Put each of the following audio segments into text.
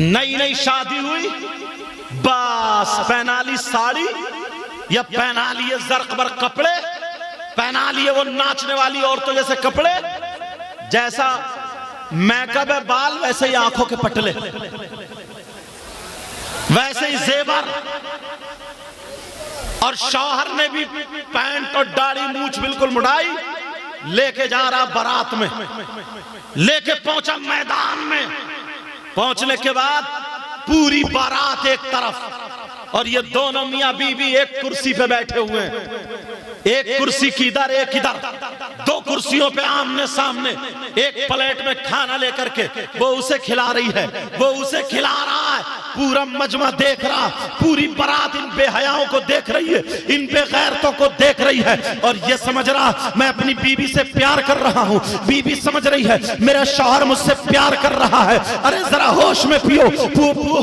نئی نئی شادی ہوئی، بس پہنا لی ساڑی یا پہنا لیے زرق برق کپڑے، پہنا لیے وہ ناچنے والی عورتوں جیسے کپڑے، جیسا میک اپ ہے بال ویسے ہی آنکھوں کے پٹلے، ویسے ہی زیور، اور شوہر نے بھی پینٹ اور داڑھی مونچھ بالکل مڑائی، لے کے جا رہا بارات میں، لے کے پہنچا میدان میں، پہنچنے کے بعد پوری بارات ایک طرف اور یہ دونوں میاں بیوی ایک کرسی پہ بیٹھے ہوئے ہیں، ایک کرسی کی ادھر ایک ادھر، دو کرسیوں پہ آمنے سامنے، ایک پلیٹ میں کھانا لے کر کے وہ اسے کھلا رہی ہے، وہ اسے کھلا رہا ہے، پورا مجمع دیکھ رہا، پوری بارات ان بے حیاؤں کو دیکھ رہی ہے، ان بے غیرتوں کو دیکھ رہی ہے، اور یہ سمجھ رہا میں اپنی بیوی سے پیار کر رہا ہوں، بیوی سمجھ رہی ہے میرا شوہر مجھ سے پیار کر رہا ہے، ارے ذرا ہوش میں پیو،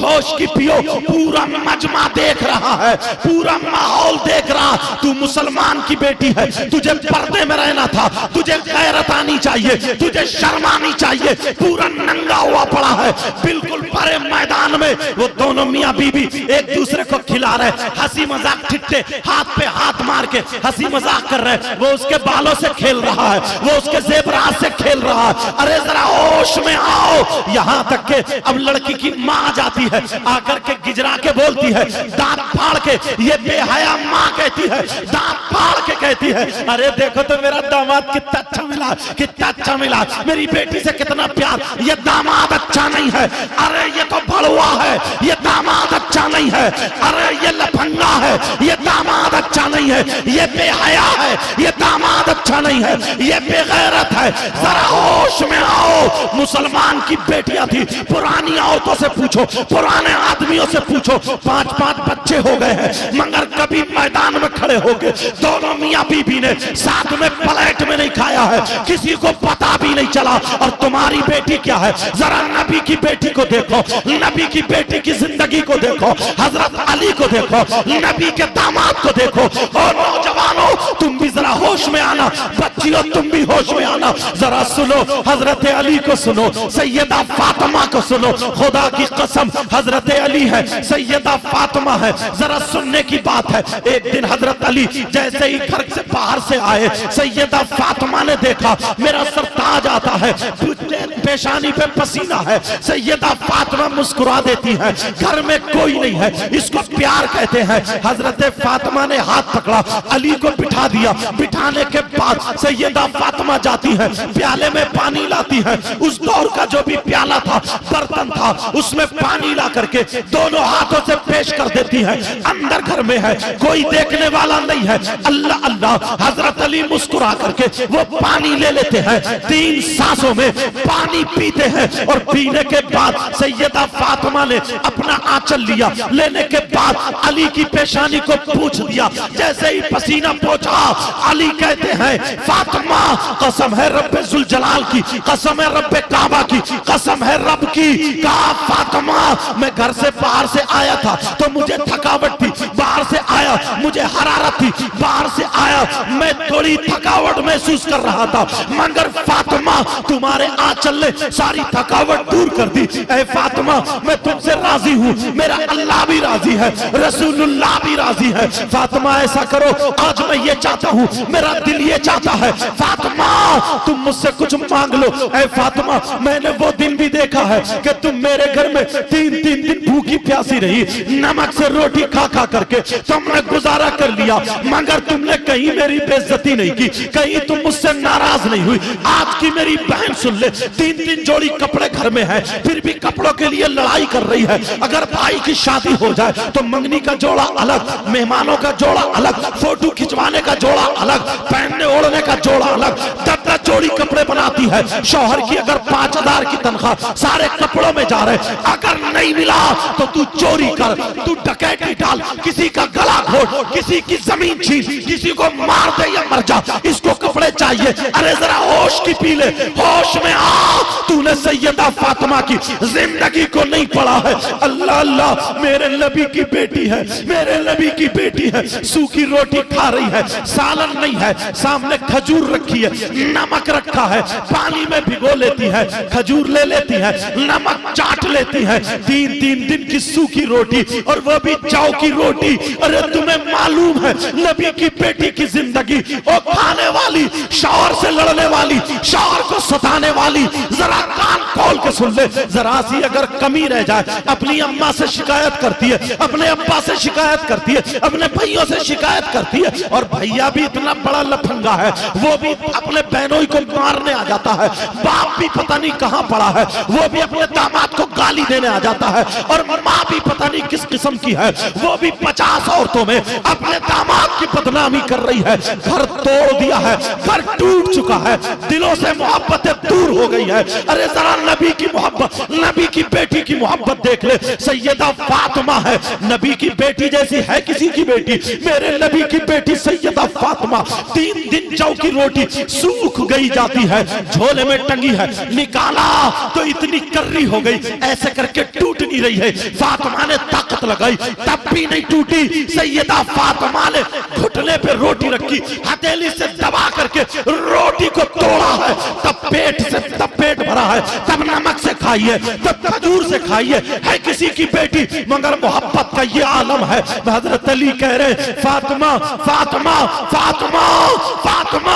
ہوش کی پیو، پورا مجمع دیکھ رہا ہے، پورا ماحول دیکھ رہا، تو مسلمان کی بیٹی ہے، تجھے پردے میں رہنا تھا، تجھے غیرت آنی چاہیے، تجھے شرم آنی چاہیے، پورا ننگا ہوا پڑا ہے، بالکل بڑے میدان میں وہ دونوں میاں بیوی ایک دوسرے کو کھلا رہے، ہنسی مذاق ٹھٹے، ہاتھ پہ ہاتھ مار کے ہنسی مذاق کر رہے، وہ اس کے بالوں سے کھیل رہا ہے، وہ اس کے زیورات سے کھیل رہا ہے، ارے ذرا ہوش میں آؤ، یہاں تک کہ اب لڑکی کی ماں جاتی ہے، آ کر کے گجرا کے بولتی ہے، دانت پھاڑ کے، یہ بے حیا ماں کہتی ہے، دانت پھاڑ کے کہتی ہے، ارے دیکھو تو میرا داماد کتنا اچھا ملا، کتنا اچھا ملا، میری بیٹی سے کتنا پیار، یہ داماد اچھا نہیں ہے، ارے یہ تو بھڑوا ہے، یہ داماد اچھا نہیں ہے، ارے یہ لپھنگا ہے، یہ داماد اچھا نہیں ہے، یہ بے حیا ہے، یہ داماد اچھا نہیں ہے، یہ بے غیرت ہے، ذرا ہوش میں آؤ، مسلمان کی بیٹیاں تھی، پرانی عورتوں سے پوچھو، پرانے آدمیوں سے پوچھو، 5 بچے ہو گئے ہیں، مگر کبھی میدان میں کھڑے ہو گئے، دونوں میاں بیوی نے ساتھ میں پلیٹ میں نہیں کھایا ہے، کسی کو پتا بھی نہیں چلا، اور تمہاری بیٹی کیا ہے، ذرا نبی کی بیٹی کو دیکھو، نبی کی بیٹی کی زندگی کو دیکھو، حضرت علی کو دیکھو، نبی کے داماد کو دیکھو، اور نوجوانوں تم بھی ذرا ہوش میں آنا، بچیوں تم بھی ہوش میں آنا، ذرا سنو حضرت علی کو سنو، سیدہ فاطمہ کو سنو، خدا کی قسم حضرت علی ہے، سیدہ فاطمہ ہے، ذرا سننے کی بات ہے، ایک دن حضرت علی جیسے ہی گھر سے باہر سے آئے، سیدہ فاطمہ نے دیکھا میرا سر تاج آتا ہے، پیشانی پہ پسینہ ہے، سیدہ فاطمہ مسکرا دیتی ہے، گھر میں کوئی نہیں ہے، اس کو پیار کہتے ہیں، حضرت فاطمہ نے ہاتھ پکڑا، علی کو بٹھا دیا، بٹھانے کے بعد سیدہ فاطمہ جاتی ہے، پیالے میں پانی لاتی ہے، اس دور کا جو بھی پیالہ تھا، برتن تھا، اس میں پانی لا کر کے دونوں ہاتھوں سے پیش کر دیتی ہے، اندر گھر میں ہے، کوئی دیکھنے والا نہیں ہے، اللہ اللہ، حضرت علی مسکرا کر کے وہ پانی لے لیتے ہیں، 3 سانسوں میں پانی پیتے ہیں، اور پینے کے بعد سیدہ فاطمہ نے اپنا آنچل لیا، لینے کے بعد علی کی پیشانی کو پوچھ دیا، جیسے ہی پسینہ پہنچا، علی کہتے ہیں فاطمہ قسم ہے رب ذوالجلال کی، قسم ہے رب کعبہ کی، قسم ہے رب کی، کہا فاطمہ میں گھر سے باہر سے آیا تھا تو مجھے تھکاوٹ تھی، باہر سے آیا مجھے حرارت تھی، باہر سے آیا میں تھوڑی تھکاوٹ محسوس کر رہا تھا، مگر فاطمہ تمہارے آنچل نے ساری تھکاوٹ دور کر دی، اے فاطمہ میں تم سے راضی ہوں، میرا اللہ بھی راضی ہے، رسول اللہ بھی راضی ہے، فاطمہ ایسا کرو، آج میں یہ چاہتا ہوں، میرا دل یہ چاہتا ہے، فاطمہ تم مجھ سے کچھ مانگ لو، اے فاطمہ میں نے وہ دن بھی دیکھا ہے کہ تم میرے گھر میں 3 دن بھوکی پیاسی رہی، نمک سے روٹی کھا کھا کر کے تم نے گزارا کر لیا، مگر تم نے کہیں میری بے عزتی نہیں کی، کہیں تم مجھ سے ناراض نہیں ہوئی، آج کی میری بہن سن لے، 3 جوڑی کپڑے گھر میں ہیں، پھر بھی کپڑوں کے لیے لڑائی کر رہی ہے، اگر بھائی کی شادی ہو جائے تو منگنی کا جوڑا الگ، مہمانوں کا جوڑا الگ، فوٹو کھچوانے کا جوڑا الگ، پہننے اوڑھنے کا جوڑا الگ، 10 جوڑی کپڑے بناتی ہے، شوہر کی اگر 5000 کی تنخواہ، سارے کپڑوں میں جا رہے، اگر نہیں ملا تو تو چوری کر، تو ڈکیتی ڈال، کسی کا گلا گھوٹ، کسی کی زمین چھین، کسی کو مار دے یا مر جا، اس کو کپڑے چاہیے، ارے ذرا ہوش کی پی لے، ہوش میں آ، تو نے سیدہ فاطمہ کی زندگی کو نہیں پڑھا ہے، اللہ اللہ اللہ میرے نبی کی بیٹی ہے، میرے نبی کی بیٹی ہے، سوکھی روٹی کھا رہی ہے، سالن نہیں ہے، سامنے کھجور رکھی ہے، نمک رکھا ہے، پانی میں بھگو لیتی ہے، کھجور لے لیتی ہے، نمک چاٹ لیتی ہے، تین دن کی سوکھی روٹی اور وہ بھی چاو کی روٹی۔ ارے تمہیں معلوم ہے نبی کی بیٹی کی زندگی، وہ کھانے والی، شوہر سے لڑنے والی، شوہر کو ستانے والی، ذرا کان کھول کے سن لے، ذرا سی اگر کمی رہ جائے اپنی اماں سے شکایت کرتی ہے، اپنے ابا سے شکایت کرتی ہے، اپنے بھائیوں سے شکایت کرتی ہے، اور بھائیا بھی اتنا بڑا لفنگا ہے وہ بھی اپنے بہنوئی کو مارنے آ جاتا ہے، باپ بھی پتہ نہیں کہاں پڑا ہے وہ بھی اپنے داماد کو گالی دینے آ جاتا ہے، اور ماں بھی پتہ نہیں کس قسم کی ہے وہ بھی 50 عورتوں میں اپنے داماد کی بدنامی کر رہی ہے۔ گھر توڑ دیا ہے، گھر ٹوٹ چکا ہے، دلوں سے محبتیں دور ہو گئی ہے۔ ارے ذرا نبی کی محبت، نبی کی بیٹی کی محبت دیکھ لے، سیدہ فاطمہ ہے، نبی کی بیٹی جیسی ہے کسی کی بیٹی؟ میرے نبی کی بیٹی سیدہ فاطمہ 3 دن جو کی روٹی سوکھ گئی جاتی ہے، جھولے میں ٹنگی ہے، نکالا تو اتنی کرری ہو گئی ایسے کر کے ٹوٹ نہیں رہی ہے، فاطمہ نے طاقت لگائی تب بھی نہیں ٹوٹی، سیدہ فاطمہ نے گھٹنے پہ روٹی رکھی، ہتھیلی سے دبا کر کے روٹی کو توڑا ہے، تب پیٹ بھرا ہے، تب نمک سے کھائی ہے، تب کھجور سے کھائی ہے کسی کی بیٹی، مگر محبت کا یہ عالم ہے۔ حضرت علی کہہ رہے فاطمہ فاطمہ فاطمہ فاطمہ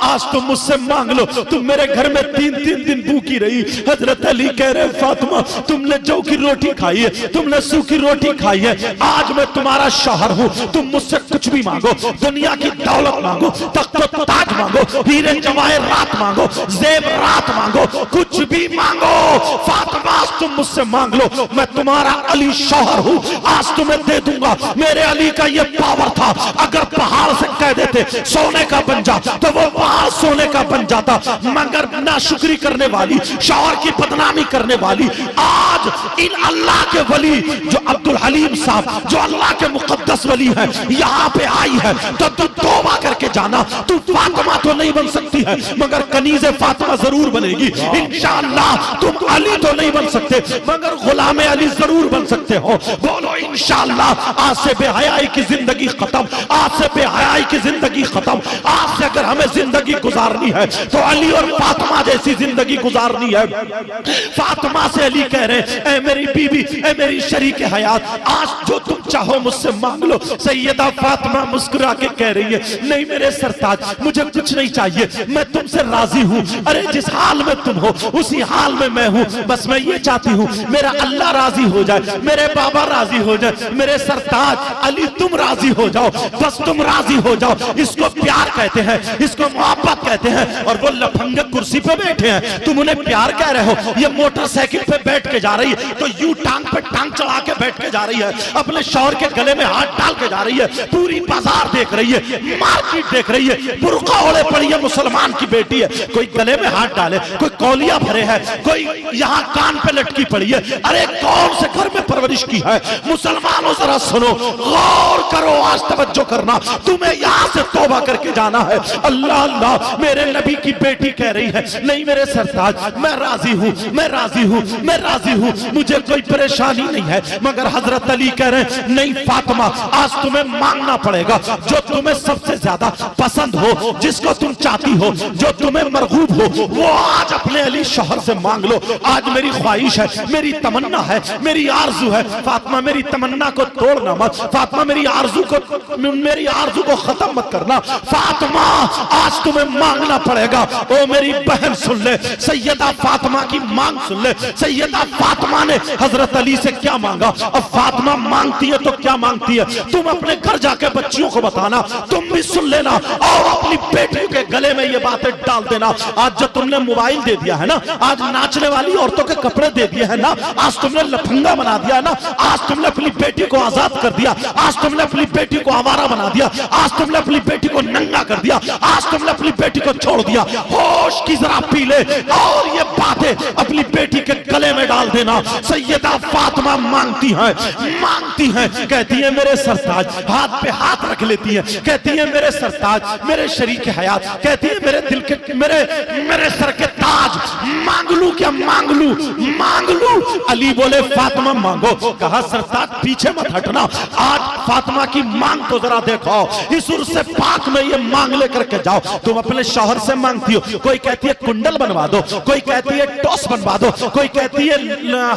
آج تم مجھ سے مانگ لو، تم میرے گھر میں 3 دن بھوکی رہی۔ حضرت علی کہہ رہے فاطمہ تم نے جو کی روٹی کھائی ہے، تم نے سوکھی روٹی کھائی ہے، آج میں تمہارا شوہر ہوں، تم مجھ سے کچھ بھی مانگو، دنیا کی دولت مانگو، تخت و تاج مانگو، ہیرے جواہرات مانگو، زیورات مانگو، کچھ بھی مانگو، فاطمہ آج تم مجھ سے مانگ لو، میں تمہارا علی شوہر ہوں، آج تمہیں دے دوں گا۔ میرے علی کا یہ پاور تھا، اگر پہاڑ سے کہہ دیتے سونے کا بن جا تو وہ پہاڑ سونے کا بن جاتا، مگر ناشکری کرنے والی، شوہر کی بدنامی کرنے والی، آج ان اللہ کے ولی جو عبدالحلیم صاحب جو اللہ کے مقدس ولی ہیں یہاں پہ آئی ہے، تو توبہ کر کے جانا، تو فاطمہ تو نہیں بن سکتی ہے مگر کنیز فاطمہ ضرور بنے گی انشاءاللہ۔ تم علی تو نہیں بن سکتے مگر غلام علی ضرور بن سکتے ہو، بولو انشاءاللہ۔ آج سے بے حیائی کی زندگی ختم، آج سے بے حیائی کی زندگی ختم، آج سے اگر ہمیں زندگی گزارنی ہے تو علی اور فاطمہ جیسی زندگی گزارنی ہے۔ فاطمہ سے علی کہہ رہے اے میری بیوی، اے میری شریک حیات، آج جو تم چاہو مجھ سے مانگ لو۔ سیدہ فاطمہ مسکرا کے کہہ رہی ہے نہیں میرے سرتاج، مجھے کچھ نہیں چاہیے، میں تم سے راضی ہوں، ارے جس حال میں تم ہو اسی حال میں میں ہوں، بس میں یہ چاہتی ہوں میرا اللہ راضی ہو جائے، میرے بابا راضی ہو جائے، میرے سرتاج علی تم راضی ہو جاؤ، بس تم راضی ہو جاؤ۔ اس کو پیار کہتے ہیں، اس کو محبت کہتے ہیں، اور وہ لفنگے کرسی پہ بیٹھے ہیں، تم انہیں پیار کہہ رہے ہو۔ یہ موٹر سائیکل پہ بیٹھ کے جا رہی ہے تو یوں ٹانگ پہ ٹانگ چڑھا کے بیٹھ کے جا رہی ہے، اپنے شوہر کے گلے میں ہاتھ ڈال کے جا رہی ہے، پوری بازار دیکھ رہی ہے، مارکیٹ دیکھ رہی ہے، برقع اوڑے پڑی ہے، مسلمان کی بیٹی ہے، کوئی گلے میں ہاتھ ڈالے، کوئی کولیہ بھرے ہے، کوئی یہاں کان پہ لٹکی پڑی ہے، ارے کون سے گھر میں پرورش کی ہے؟ مسلمانوں ذرا سنو، غور کرو، آج توجہ کرنا، تمہیں یہاں سے توبہ کر کے جانا ہے۔ اللہ اللہ میرے نبی کی بیٹی کہہ رہی ہے نہیں میرے سرتاج میں راضی ہوں، میں راضی ہوں، میں راضی ہوں، مجھے کوئی پریشانی نہیں ہے، مگر حضرت علی کہہ رہے ہیں نہیں فاطمہ آج تمہیں مانگنا پڑے گا، جو تمہیں سب سے زیادہ پسند ہو، جس کو تم چاہتی ہو، جو تمہیں مرغوب ہو، وہ آج اپنے علی شوہر سے مانگ لو۔ آج میری خواہش ہے، میری تمنا ہے، میری آرزو ہے، فاطمہ میری تمنا کو توڑنا مت، فاطمہ میری آرزو کو ختم مت کرنا، فاطمہ آج تمہیں مانگنا پڑے گا۔ او میری بہن سن لے، سیدہ فاطمہ کی مانگ سن لے، سیدہ فاطمہ نے حضرت علی سے کیا مانگا، اب فاطمہ مانگتی ہے تو کیا مانگتی ہے تم اپنے گھر جا کے بچیوں کو بتانا، تم بھی سن لینا اور اپنی بیٹیوں کے گلے میں یہ باتیں ڈال دینا۔ آج جو تم نے موبائل دے دیا ہے نا، آج ناچنے والی عورتوں کے کپڑے دے دیے ہیں نا، آج تم نے لفنگا بنا دیا ہے نا، آج تم نے اپنی اپنی بیٹی کو آزاد کر دیا, آج تم نے اپنی بیٹی کو آوارہ بنا دیا, آج تم نے اپنی بیٹی کو ننگا کر دیا, آج تم نے اپنی بیٹی کو چھوڑ دیا. ہوش کی ذرا پی لے اور یہ باتیں اپنی بیٹی کے گلے میں ڈال دینا. سیدہ فاطمہ مانگتی ہیں, کہتی ہیں میرے سرتاج, ہاتھ پہ ہاتھ رکھ لیتی ہیں, کہتی ہیں میرے سرتاج, میرے شریک حیات, کہتی ہیں میرے دل کے میرے سر کے تاج, مانگ لوں کیا, مانگ لوں. علی بولے فاطمہ مانگو. کہا سرتاج پیچھے مت ہٹنا, آج فاطمہ کی مانگ تو ذرا دیکھو, اس عرس پاک میں یہ مانگ لے کر کے جاؤ. تم اپنے شوہر سے مانگتی ہو, کوئی کہتی ہے کنڈل بنوا دو, کوئی کہتی ہے ٹوس بنوا دو, کوئی کہتی ہے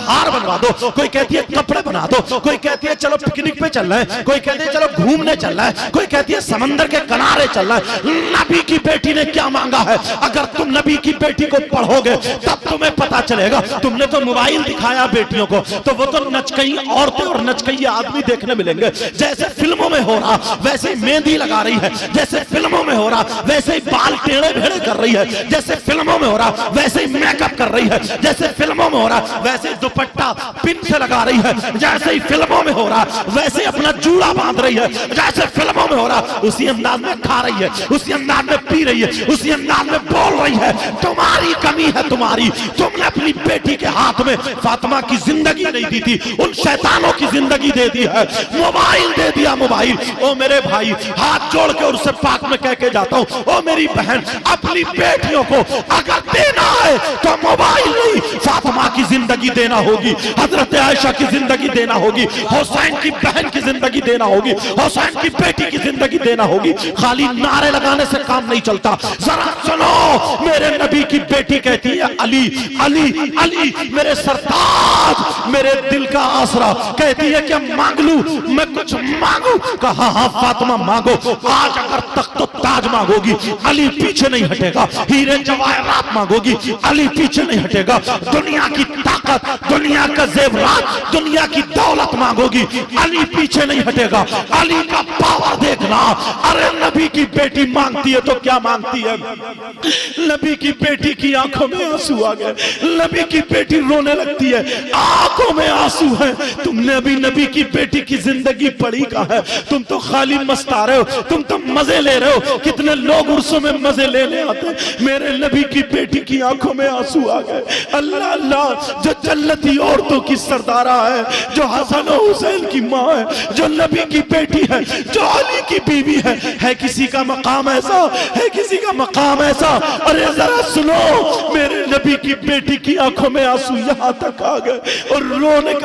ہار بنوا دو, کوئی کہتی ہے کپڑے بنا دو, کوئی کہتی ہے چلو پکنک پہ چل رہے ہیں, کوئی کہتی ہے چلو گھومنے چل رہا ہے, کوئی کہتی ہے سمندر کے کنارے چل رہا ہے. نبی کی بیٹی نے کیا مانگا ہے؟ اگر تم نبی کی بیٹی کو پڑھو گے تب تمہیں پتا چلے گا. تم نے تو موبائل دکھایا بیٹیوں کو, تو وہ تو نچکئی عورتیں اور نچکئی آدمی دیکھنے ملیں گے. جیسے فلموں میں ہو رہا ویسے ہی مہندی لگا رہی ہے, جیسے فلموں میں ہو رہا ویسے ہی بال ٹیڑے بھیڑے کر رہی ہے, جیسے فلموں میں ہو رہا ویسے ہی میک اپ کر رہی ہے, جیسے فلموں میں ہو رہا ویسے ہی دوپٹہ پن سے لگا رہی ہے, جیسے ہی فلموں میں ہو رہا ویسے ہی اپنا جوڑا باندھ رہی ہے, جیسے فلموں میں ہو رہا اسی انداز میں کھا رہی ہے, اسی انداز میں پی رہی ہے, اسی انداز میں بول رہی ہے. تمہاری کمی ہے تمہاری, تم نے اپنی بیٹی کے ہاتھ میں فاطمہ کی زندگی نہیں دی تھی, ان شیطانوں کی زندگی دے دی ہے. موبائل دے دیا, موبائل. او میرے بھائی, ہاتھ جوڑ کے عرس پاک میں کہہ کے جاتا ہوں, او میری بہن, اپنی بیٹیوں کو اگر دینا ہے تو موبائل نہیں, فاطمہ کی زندگی دینا ہوگی, حضرت عائشہ کی زندگی دینا ہوگی, حسین کی بہن کی زندگی دینا ہوگی, حسین کی بیٹی کی زندگی دینا ہوگی. خالی نعرے لگانے سے کام نہیں چلتا. ذرا سنو, میرے نبی کی بیٹی کہتی ہے علی علی علی میرے سرتاج, میرے دل کا آسرا. کہتی ہے کہ مانگ لوں, میں کچھ مانگوں. کہا ہاں فاطمہ مانگو, آج اگر تخت و تاج مانگو گی علی پیچھے نہیں ہٹے گا, ہیرے جواہرات مانگو گی علی پیچھے نہیں ہٹے گا, دنیا کی طاقت, دنیا کا زیورات, دنیا کی دولت مانگو گی علی پیچھے نہیں ہٹے گا. علی کا پاور دیکھنا. ارے نبی کی بیٹی مانگتی ہے تو کیا مانگتی ہے؟ نبی کی بیٹی کی آنکھوں میں آنسو آ گئے, نبی کی بیٹی رونے لگتی ہے, آنکھوں میں آنسو ہیں. تم نے ابھی نبی کی بیٹی کی زندگی پڑھی کہاں ہے؟ تم تو خالی مستا رہے ہو, تم تو مزے لے رہے ہو. کتنے لوگ عرصوں میں مزے لے آتے, میرے نبی کی بیٹی کی آنکھوں میں آنسو آ گئے. اللہ اللہ, جو جنتی عورتوں کی سردارہ ہے, جو حسن و حسین کی ماں ہے, جو نبی کی بیٹی ہے, جو علی کی بیوی ہے کسی کا مقام ایسا, ہے کسی کا مقام ایسا. ارے ذرا سنو, میرے نبی کی بیٹی کی آنکھوں میں آنسو یہاں تک آ گئے اور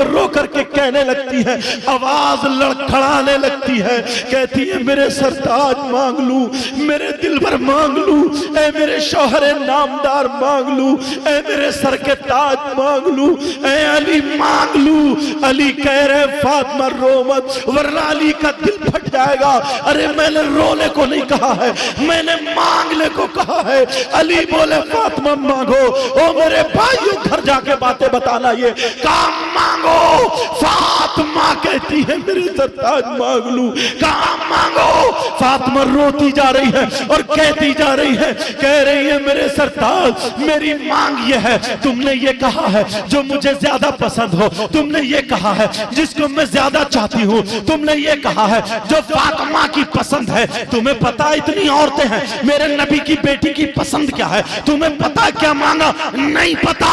رو کر کے کہنے لگتی ہے, آواز لڑکھڑانے لگتی ہے, کہتی ہے میرے سرتاج مانگ لوں, میرے دل بھر مانگ لوں, اے میرے شوہر نامدار مانگ لوں, اے میرے سر کے تاج مانگ لوں, اے علی مانگ لوں. علی کہہ رہے فاطمہ رو مت ورنہ علی کا دل پھٹ جائے گا. ارے میں نے رونے کو نہیں کہا ہے, میں نے مانگنے کو کہا ہے. علی بولے فاطمہ مانگو. او میرے بھائیو, گھر جا کے باتیں بتانا, یہ کام مانگو. فاطمہ کہتی ہے میرے سرتاج مانگ لوں, کام مانگو. فاطمہ روتی جا رہی ہے اور کہتی جا رہی ہے, کہہ رہی ہے میرے سرتاج میری مانگ یہ ہے, تم نے یہ کہا ہے جو مجھے زیادہ پسند ہو, تم نے یہ کہا ہے جس کو میں زیادہ چاہتی ہوں, تم نے یہ کہا ہے جو فاطمہ کی پسند ہے. تمہیں پتا اتنی عورتیں ہیں, میرے نبی کی بیٹی کی پسند کیا ہے؟ تمہیں پتا کیا مانگا؟ نہیں پتا,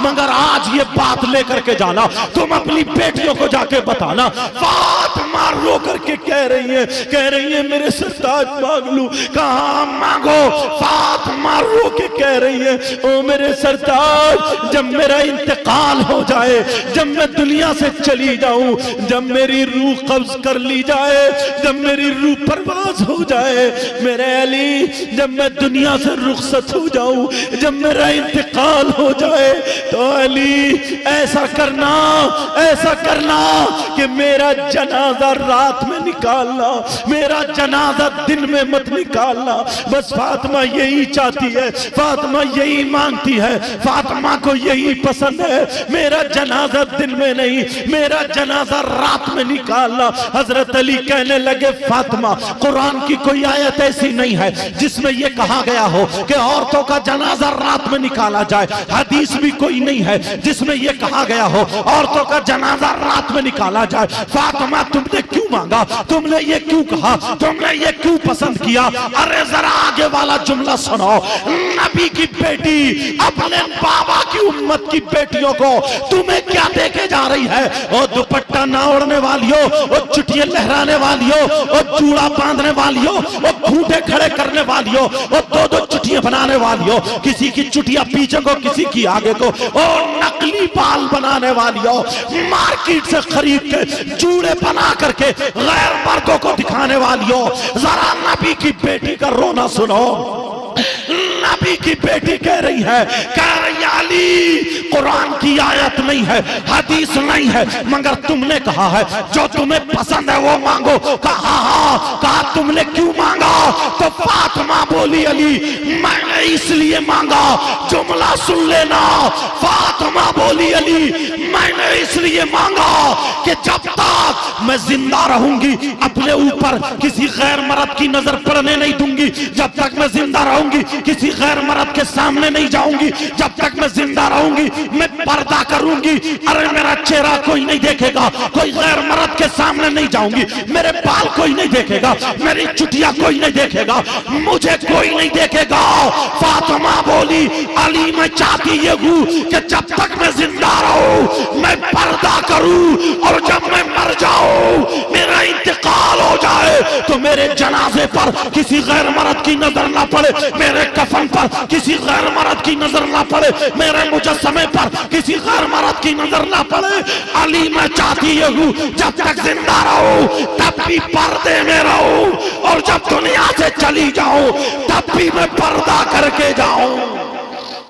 مگر آج یہ بات لے کر کے جانا, تم اپنی بیٹیوں کو جا کے بتانا. فاطمہ رو کر کے کہہ رہی ہے میرے سرتاج مانگ لوں. کہاں مانگو. فاطمہ رو کے کہہ رہی ہے, او میرے سرتاج جب میرا انتقال ہو جائے, جب میں دنیا سے چلی جاؤں, جب میری روح قبض کر لی جائے, جب میری روح پرواز ہو جائے, میرے علی جب میں دنیا سے رخصت ہو جاؤں, جب میرا انتقال ہو جائے, تو علی ایسا کرنا کہ میرا جنازہ رات میں نکالنا, میرا جنازہ دن میں مت نکالنا. بس فاطمہ یہی چاہتی ہے, فاطمہ یہی مانگتی ہے, فاطمہ کو یہی پسند ہے, میرا جنازہ دن میں نہیں, میرا جنازہ رات میں نکالنا. حضرت علی کہنے لگے فاطمہ, قرآن کی کوئی آیت ایسی نہیں ہے جس میں یہ کہا گیا ہو کہ عورتوں کا جنازہ رات میں نکالا جائے. حدیث بھی کوئی نہیں ہے جس میں یہ کہا گیا ہو عورتوں کا جنازہ رات میں میں نکالا جائے. فاطمہ تم نے کیوں مانگا, تم نے یہ کیوں کہا, تم نے یہ کیوں پسند کیا؟ ارے ذرا آگے والا جملہ سنو. نبی کی بیٹی اپنے بابا کی امت کی بیٹیوں کو تمہیں کیا دے کے جا رہی ہے؟ او دوپٹہ نہ اوڑھنے والیوں, او چٹیاں لہرانے والیوں, او چوڑا باندھنے والیوں, او گھونٹے کھڑے کرنے والیوں, او دو دو چٹیاں بنانے والیوں, کسی کی چٹیاں پیچھے کو کسی کی آگے کو, او نقلی بال بنانے والیوں, مارکیٹ سے خرید کے جوڑے بنا کر کے غیر مردوں کو دکھانے والیوں, ذرا نبی کی بیٹی کا رونا سنو. نبی کی بیٹی کہہ رہی ہے, کہہ رہی علی قرآن کی آیت نہیں ہے, حدیث نہیں ہے, مگر تم نے کہا ہے جو تمہیں پسند ہے وہ مانگو. کہا ہاں, کہا تم نے کیوں مانگا؟ تو فاطمہ بولی علی میں نے اس لیے مانگا. جملہ سن لینا, فاطمہ بولی علی میں نے اس لیے مانگا کہ جب تک میں زندہ رہوں گی اپنے اوپر کسی غیر مرد کی نظر پڑنے نہیں دوں گی. جب تک میں زندہ رہوں گی کسی غیر مرد کے سامنے نہیں جاؤں گی. جب تک میں زندہ رہوں گی میں پردہ کروں گی. ارے میرا چہرہ کوئی نہیں دیکھے گا, کوئی غیر مرد کے سامنے نہیں جاؤں گی, میرے بال کوئی نہیں دیکھے گا, میری چٹیاں کوئی نہیں دیکھے گا, مجھے کوئی نہیں دیکھے گا. فاطمہ بولی علی میں چاہتی یہ ہوں کہ جب تک میں زندہ رہوں میں پردہ کروں, اور جب میں مر جاؤں میرا انتقال ہو جائے تو میرے جنازے پر کسی غیر مرد کی نظر نہ پڑے, میرے کفن پر کسی غیر مرد کی نظر نہ پڑے, میرے مجسمے پر کسی غیر مرد کی نظر نہ پڑے. علی میں چاہتی یہ ہوں جب تک زندہ رہوں تب بھی پردے میں رہوں, اور جب دنیا سے چلی جاؤں تب بھی میں پردہ کر کے جاؤں.